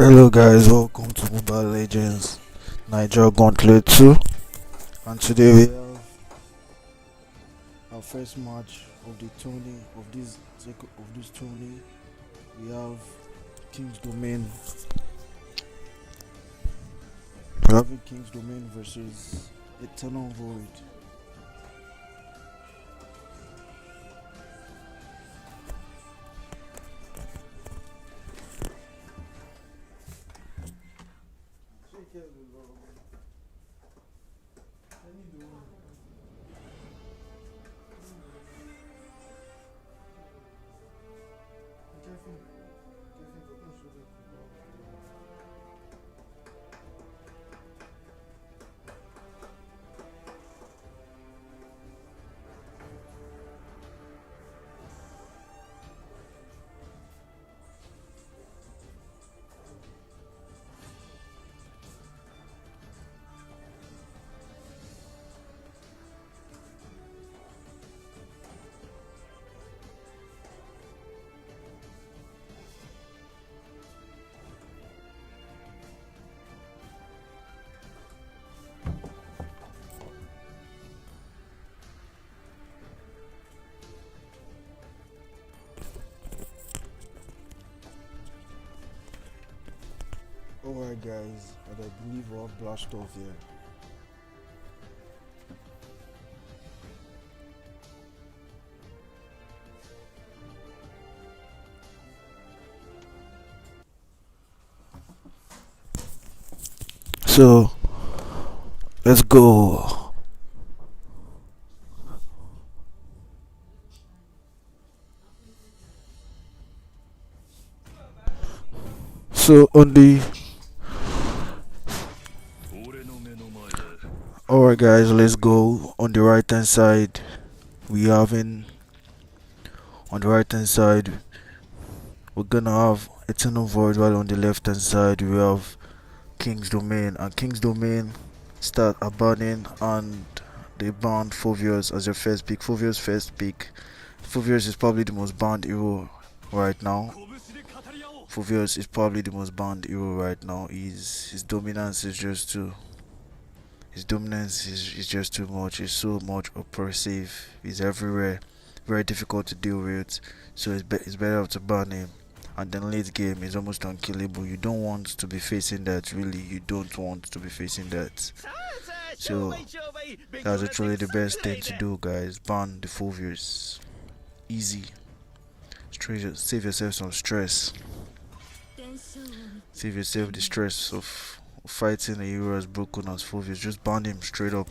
Hello guys, welcome to Mobilelegends Niger Gauntlet 2, and today we have our first match of the tourney of this tourney. We have King's Domain. We're having King's Domain versus Eternal Void. Alright guys, and I believe we'll have blast off here. So let's go. So on the Alright guys, let's go. On the right hand side we're gonna have Eternal Void, while on the left hand side we have King's Domain, and King's Domain start a banning and they banned Phoveus as your first pick. Phoveus is probably the most banned hero right now. His dominance is just too much. It's so much oppressive. He's everywhere, very difficult to deal with. So it's better to ban him. And then late game is almost unkillable. You don't want to be facing that. Really, you don't want to be facing that. So that's actually the best thing to do, guys. Ban the Phoveus. Easy. Save yourself some stress. Save yourself the stress of fighting a hero as broken as Phoveus. Just ban him straight up.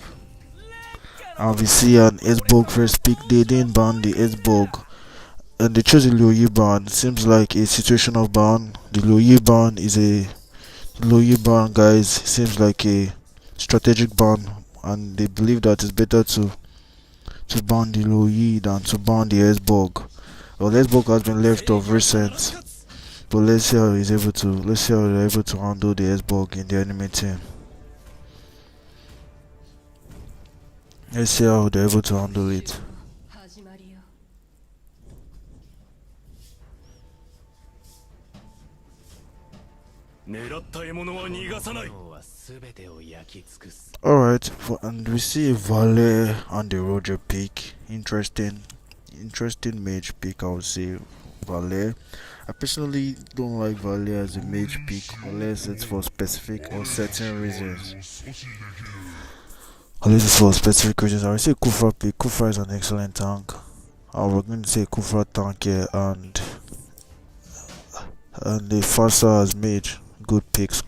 And we see an S-Bug first pick. They didn't ban the S-Bug, and they chose a Luoyi ban. Seems like a situational ban. The Luoyi ban, guys, seems like a strategic ban, and they believe that it's better to ban the Luoyi than to ban the S-Bug. Well, S-Bug has been left of recent, but let's see how they're able to handle the S-Bug in the enemy team. Let's see how they're able to handle it. Alright, and we see Valet and the Roger pick. Interesting mage pick, I would say. Valet. I personally don't like Valet as a mage pick unless it's for specific or certain reasons. I would say Kufra pick. Kufra is an excellent tank. We're going to say Kufra tank here, and the Fasa as mage. Good picks.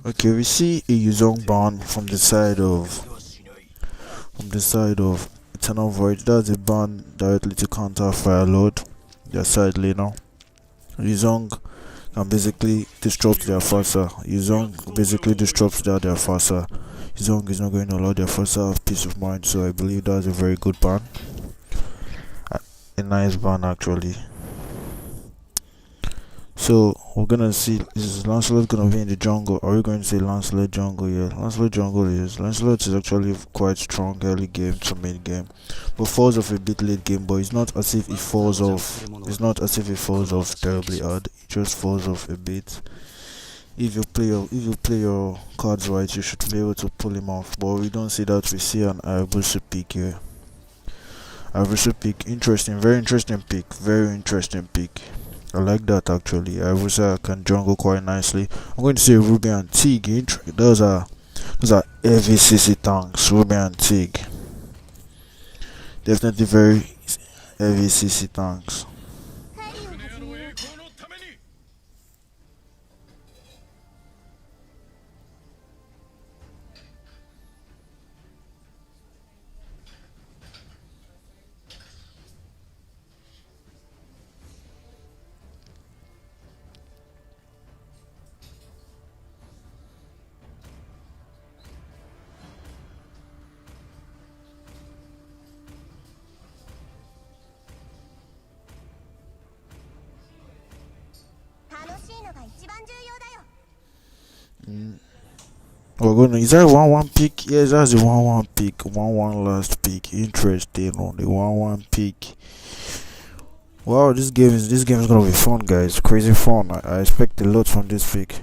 Okay, we see a Yuzong ban from the side of Eternal Void. That's a ban directly to counter Fire Lord, their side laner. Yuzong can basically disrupt their Fasa. Yuzong is not going to allow their Fasa to have peace of mind, so I believe that's a very good ban. A nice ban actually. So So we're gonna see, is Lancelot gonna be in the jungle? Are we going to say Lancelot jungle? Yeah, Lancelot is actually quite strong early game to mid game, but falls off a bit late game. But it's not as if it falls off. It's not as if it falls off terribly hard. It just falls off a bit. If you play your cards right, you should be able to pull him off. But we don't see that. We see an Ayabusa pick here. Ayabusa pick, interesting, very interesting pick, very interesting pick. I like that actually. I was can jungle quite nicely. I'm going to say Ruby and Tig. Those are heavy CC tanks. Ruby and Tig. Definitely very heavy CC tanks. Mm. We're gonna, is that 1-1 pick? Yes, that's the 1-1 pick. 1-1 last pick. Interesting on the 1-1 pick. Wow, this game is gonna be fun, guys. Crazy fun. I expect a lot from this pick.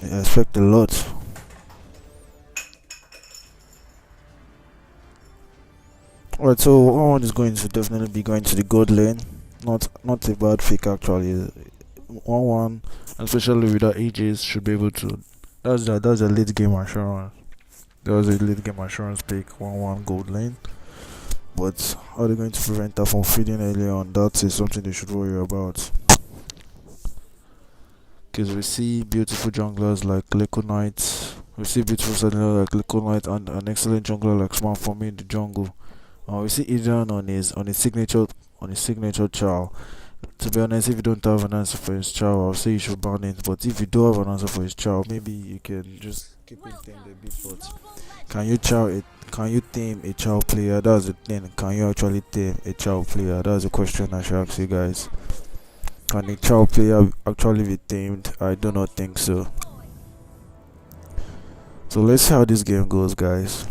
I expect a lot. Alright, so 1-1 is going to definitely be going to the gold lane. Not a bad pick actually. 1-1, especially with our ages, should be able to. That's a late game assurance. That was a late game assurance pick. 1-1 gold lane. But how are they going to prevent that from feeding early on? That is something they should worry about. Because we see beautiful junglers like Leko Knight. We see beautiful junglers like Leko Knight and an excellent jungler like Smart for me in the jungle. We see Adrian on his signature chow. To be honest, if you don't have an answer for his chow, I'll say you should ban it. But if you do have an answer for his chow, maybe you can just keep it tamed a bit. But can you chow it? Can you tame a chow player? That's the thing. Can you actually tame a chow player? That's the question I should ask you guys. Can a chow player actually be tamed? I do not think so. So let's see how this game goes, guys.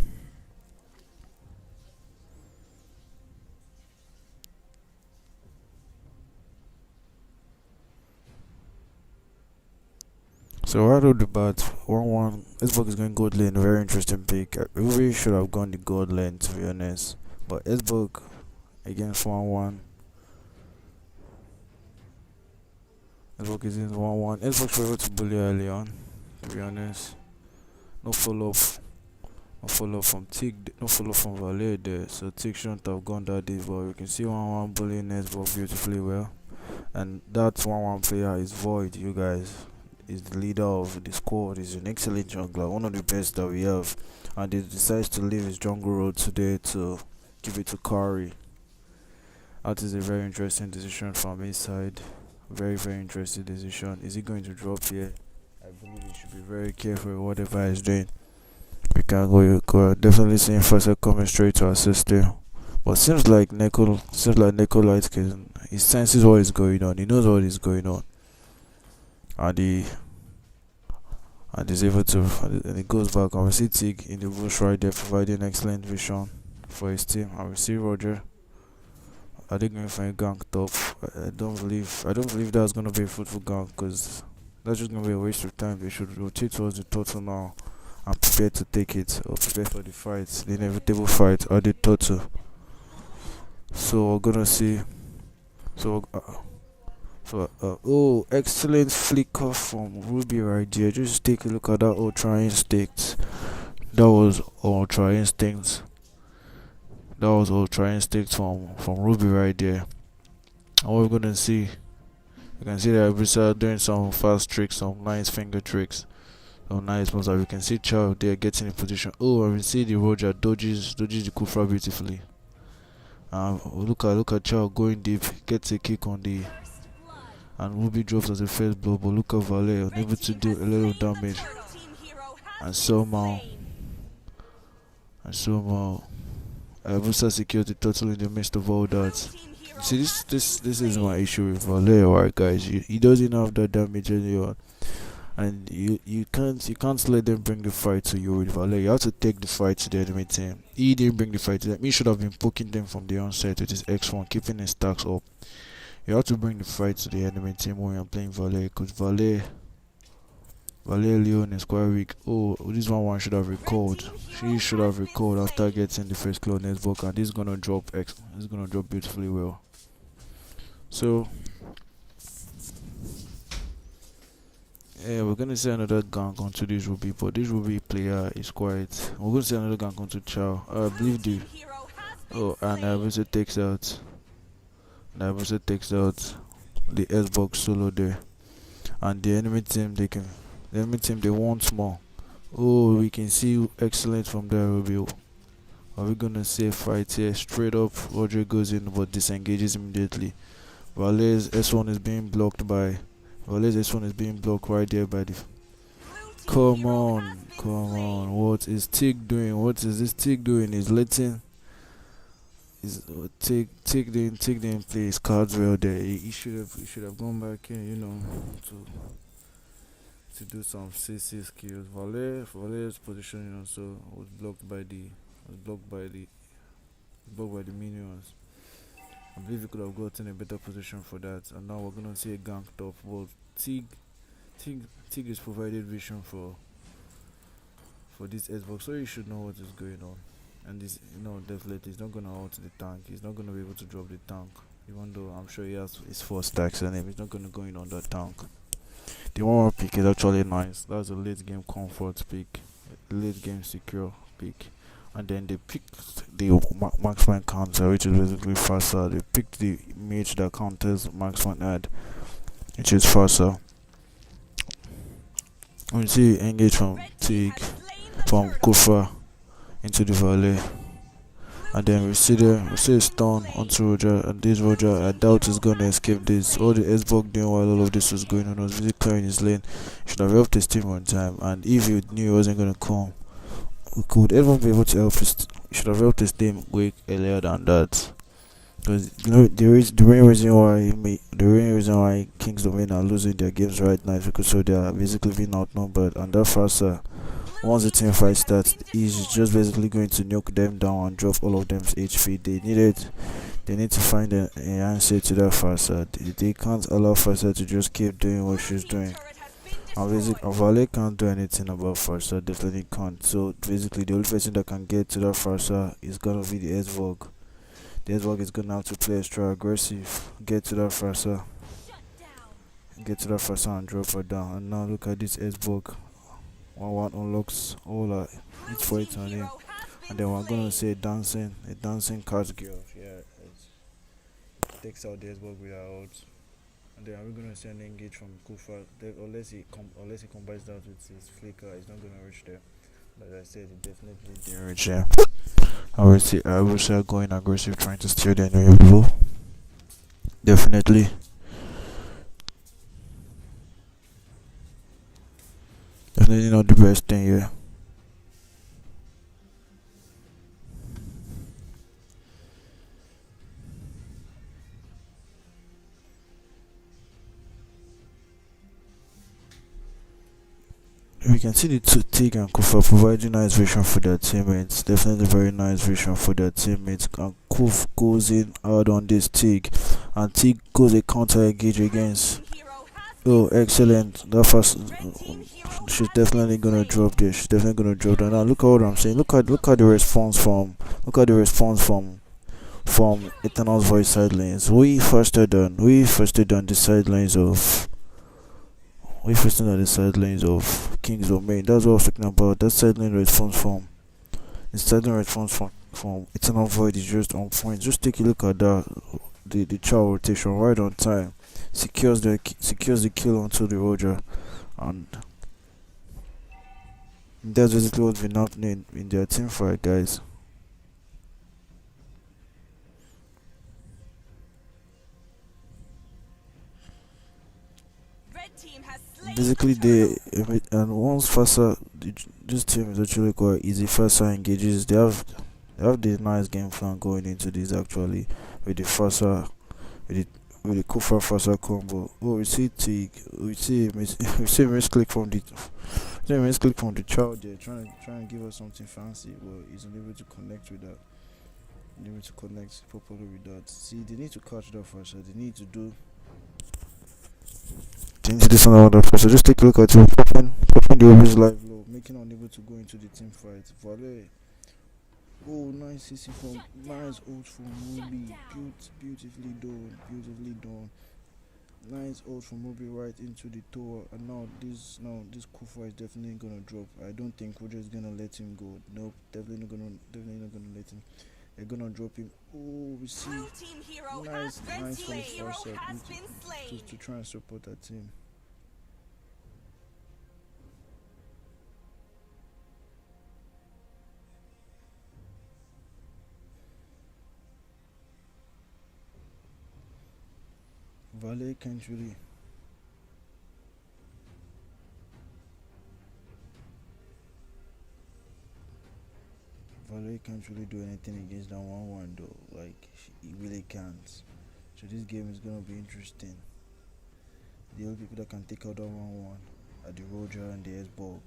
So right off the bat, 1-1. Xbox is going gold lane. Very interesting pick. I really should have gone the gold lane, to be honest. But Xbox against 1-1. Xbox is in 1-1. Xbox were able to bully early on, to be honest. No follow up. No follow up from Tig. No follow up from Valet there. So Tig shouldn't have gone that deep. But you can see 1-1 bullying Xbox beautifully well. And that 1-1 player is Void, you guys. Is the leader of the squad. Is an excellent jungler, one of the best that we have, and he decides to leave his jungle role today to give it to Kari. That is a very interesting decision from his side. Very interesting decision. Is he going to drop here? I believe he should be very careful with whatever he's doing. We can go definitely see him first coming straight to assist him. But seems like Neko Light he senses what is going on. He knows what is going on. And he's able to, and he goes back, and we see Tig in the bush right there providing excellent vision for his team. And we see Roger. Are they going for a gank top? I don't believe that's gonna be a fruitful gank, because that's just gonna be a waste of time. They should rotate towards the turtle now and prepare to take it, or prepare for the fight, the inevitable fight, or the turtle. So we're gonna see. Oh, excellent flicker from Ruby right there. Just take a look at that Ultra Instinct. That was Ultra Instinct. From Ruby right there. And what we're gonna see, you can see that Brisa doing some fast tricks, some nice finger tricks, some nice ones. That we can see Chow there getting in position. Oh, and we see the Roger dodges the Kufra beautifully. Look at Chow going deep, gets a kick on the. And Ruby drops as a first blow, but look at Valet unable to do a little damage. And somehow Abusa secured the turtle in the midst of all that. See, this is my issue with Valer, right, guys. He doesn't have that damage early, and you can't let them bring the fight to you with Valer. You have to take the fight to the enemy team. He didn't bring the fight to them. He should have been poking them from the onset with his X1, keeping his stacks up. You have to bring the fight to the enemy team when you're playing Valer, because Valer Leon is quite weak. Oh, this one should have recalled. She should have recalled after getting the first clone book, and this is gonna drop X. This is gonna drop beautifully well. So yeah, we're gonna see another gank onto this Ruby, but this Ruby player is quite. We're gonna see another gank onto Chow. I believe the. Oh, and I also takes out. The S box solo there, and the enemy team they want more. Oh, we can see excellent from there, Ruby. Are we gonna see a fight here? Straight up, Roger goes in but disengages immediately. Valet's S1 is being blocked right there by the. Come on. What is Tig doing? What is this Tig doing? He's letting. Tig didn't play his cards well there. He should have gone back in, to do some CC skills. Valer's position also was blocked by the minions. I believe he could have gotten a better position for that. And now we're gonna see a gank top. But Tig is provided vision for this Xbox, so he should know what is going on. And this, definitely he's not gonna halt the tank. He's not gonna be able to drop the tank. Even though I'm sure he has his 4 stacks on him, he's not gonna go in on that tank. The 1 pick is actually nice. That's a late game comfort pick, late game secure pick. And then they picked the marksman counter, which is basically faster. They picked the mage that counters marksman ad, which is faster. We see engage from Tig, from Kufa into the valley, and then we see a stun onto Roger, and this Roger, I doubt is gonna escape this. All the S-Bug doing while all of this was going on was really clearing his lane. He should have helped his team on time, and if he knew he wasn't gonna come, we could ever be able to help he should have helped his team way earlier than that. Because the main reason why Kings Domain are losing their games right now is because they are basically being outnumbered, and that faster. Once the team fight starts, he's just basically going to knock them down and drop all of them's HP. They need to find an answer to that Farsa. They can't allow Farsa to just keep doing what she's doing. And basically, Vale can't do anything about Farsa, definitely can't. So basically, the only person that can get to that Farsa is gonna be the S-Vog. The S-Vog is gonna have to play extra aggressive, get to that Farsa and drop her down. And now look at this S-Vog. 1-1 unlocks all each fight on him, and then we're gonna say a dancing card girl. Yeah, it takes out the S-Bug with her out, and then we're gonna send engage from Kufa. Unless he combines that with his flicker, he's not gonna reach there. Like I said, he definitely didn't reach there. I will say going aggressive, trying to steal the enemy below. Definitely. Definitely not the best thing here. We can see the two Tig and Kufa providing nice vision for their teammates. Definitely very nice vision for their teammates. And Kuf goes in hard on this Tig, and Tig goes a counter engage against. Oh, excellent! That first, she's definitely gonna drop this. She's definitely gonna drop that. Now look at what I'm saying. Look at the response from. From Eternal's voice side lanes. We faster than the side lanes of. We first on the side lanes of King's Domain. That's what I was talking about. That side lane response from. The side lane response from Eternal Void is just on point. Just take a look at that. The chow rotation right on time. Secures the kill onto the Roger, and that's basically what's been happening in their team fight, guys. Basically, and once Fasa, this team is actually quite easy. Fasa engages. They have the nice game plan going into this actually with the Fasa with it with the Kufa Fasa combo. Oh, we see Tig, we see misclick from the child there, trying to give us something fancy, but he's unable to connect with that. Unable to connect properly with that. See, they need to catch that first. So they need to do something about that first. So just take a look at it. Popping the always live low, making unable to go into the team fight. Valet. Oh, nice CC from nice ult from Moby. Beautifully done. Beautifully done. Nice ult from Moby right into the tower. And now this Kufa is definitely gonna drop. I don't think Roger is gonna let him go. Nope, definitely not gonna let him. They're gonna drop him. Oh, we see nice from first to try and support that team. Valet can't really. Valet can't really do anything against that 1-1 though. Like he really can't. So this game is gonna be interesting. The only people that can take out that 1-1 are the Roger and the S-Bog.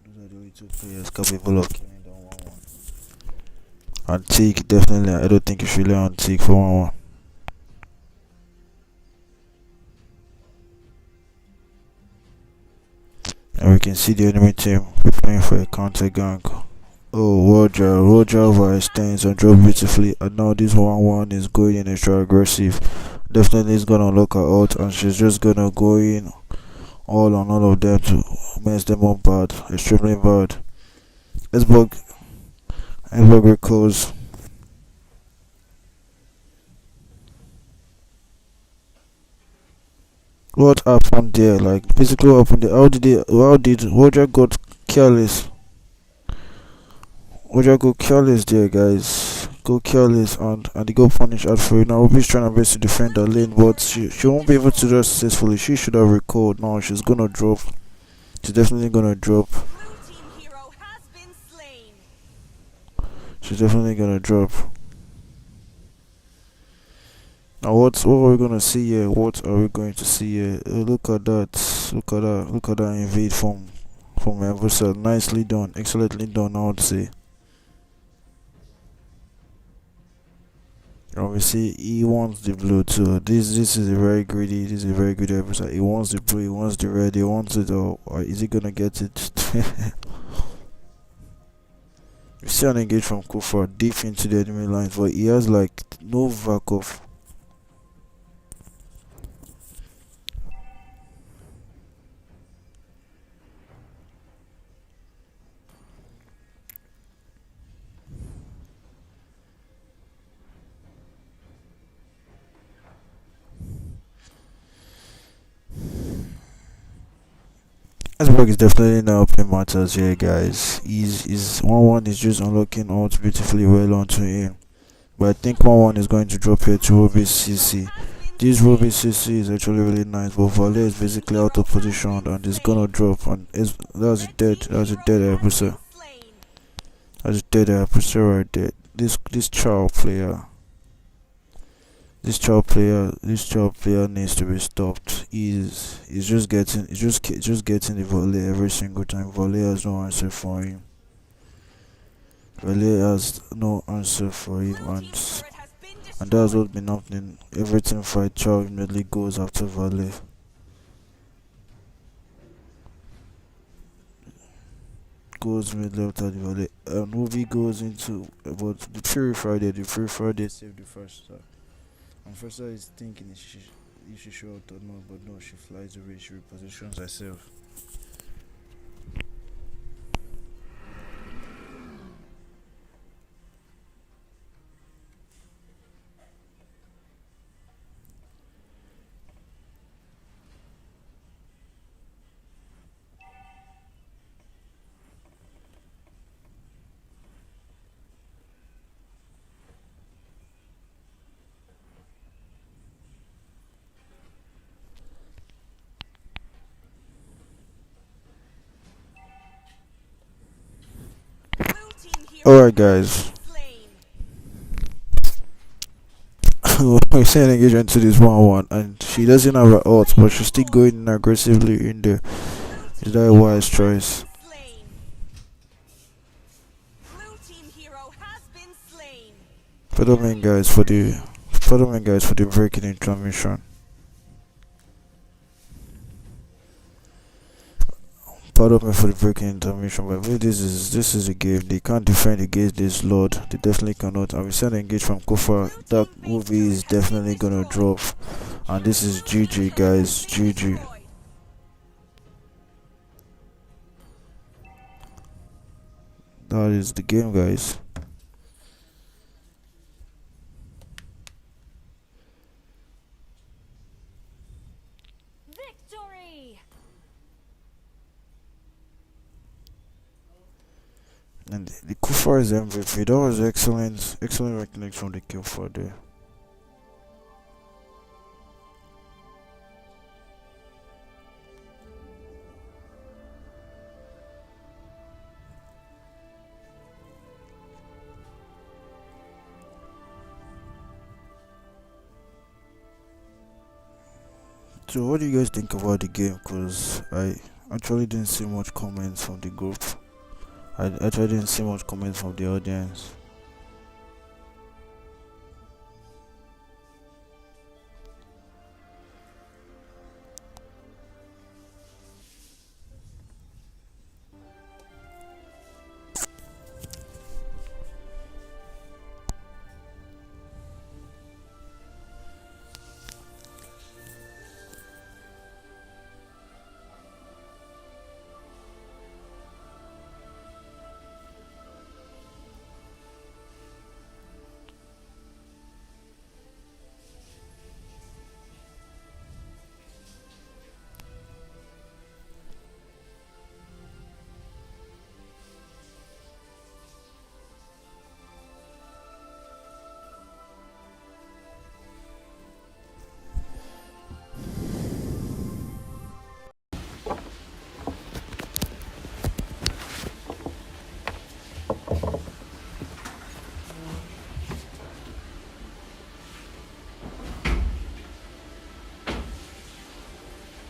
Those are the only two players capable of killing that 1-1. And Teak definitely. I don't think you should rely on Teak for 1-1. And we can see the enemy team preparing for a counter gang. Oh, Roger overextends and drop beautifully. And now this 1-1 is going in extra aggressive. Definitely is gonna lock her out, and she's just gonna go in all on all of them to mess them up bad, extremely bad. Esbog recalls. What happened there? Like basically what happened there? How did Roger got careless? Roger go careless there, guys. Go careless and they go punish out for it. Now Ruby's trying her best to defend her lane, but she won't be able to do that successfully. She should have recalled. Now she's gonna drop. She's definitely gonna drop. She's definitely gonna drop. Now what are we gonna see here? What are we going to see here? Look at that. Look at that invade from Eversel. Nicely done. Excellently done, I would say. Obviously, he wants the blue too. This is a very greedy. This is a very good episode. He wants the blue. He wants the red. He wants it all. Or is he gonna get it? We see an engage from Kufa deep into the enemy lines, but he has like no back off. Iceberg is definitely now open matters here, guys. He's 1-1 is just unlocking out beautifully well onto him. But I think 1-1 is going to drop here to Ruby CC. This Ruby CC is actually really nice, but Valet is basically out of position and is gonna drop. And that's a dead episode. That's a dead episode right there. This child player. This child player needs to be stopped. He's just getting the volley every single time. Volley has no answer for him. Volley has no answer for him, and that's what's been happening. Every team fight, child immediately goes after Volley. Goes immediately after the Volley. And Movie goes into but the Fury Friday saved the first star. And first is thinking if she show out or not, but no, she flies away, she repositions herself. Alright guys. we send engagement to this 1-1, and she doesn't have her ult, but she's still going in aggressively in there. Is that a wise choice? Pardon me, guys, for the breaking intermission. Pardon me for the breaking intermission, but this is a game. They can't defend against this lord. They definitely cannot. And we send engage from Kofa. That movie is definitely gonna drop. And this is GG, guys. GG. That is the game, guys. And the Kufa is MVP. That was excellent mechanics from the kill for there. So what do you guys think about the game? Cause I actually didn't see much comments from the group. I actually didn't see much comments from the audience.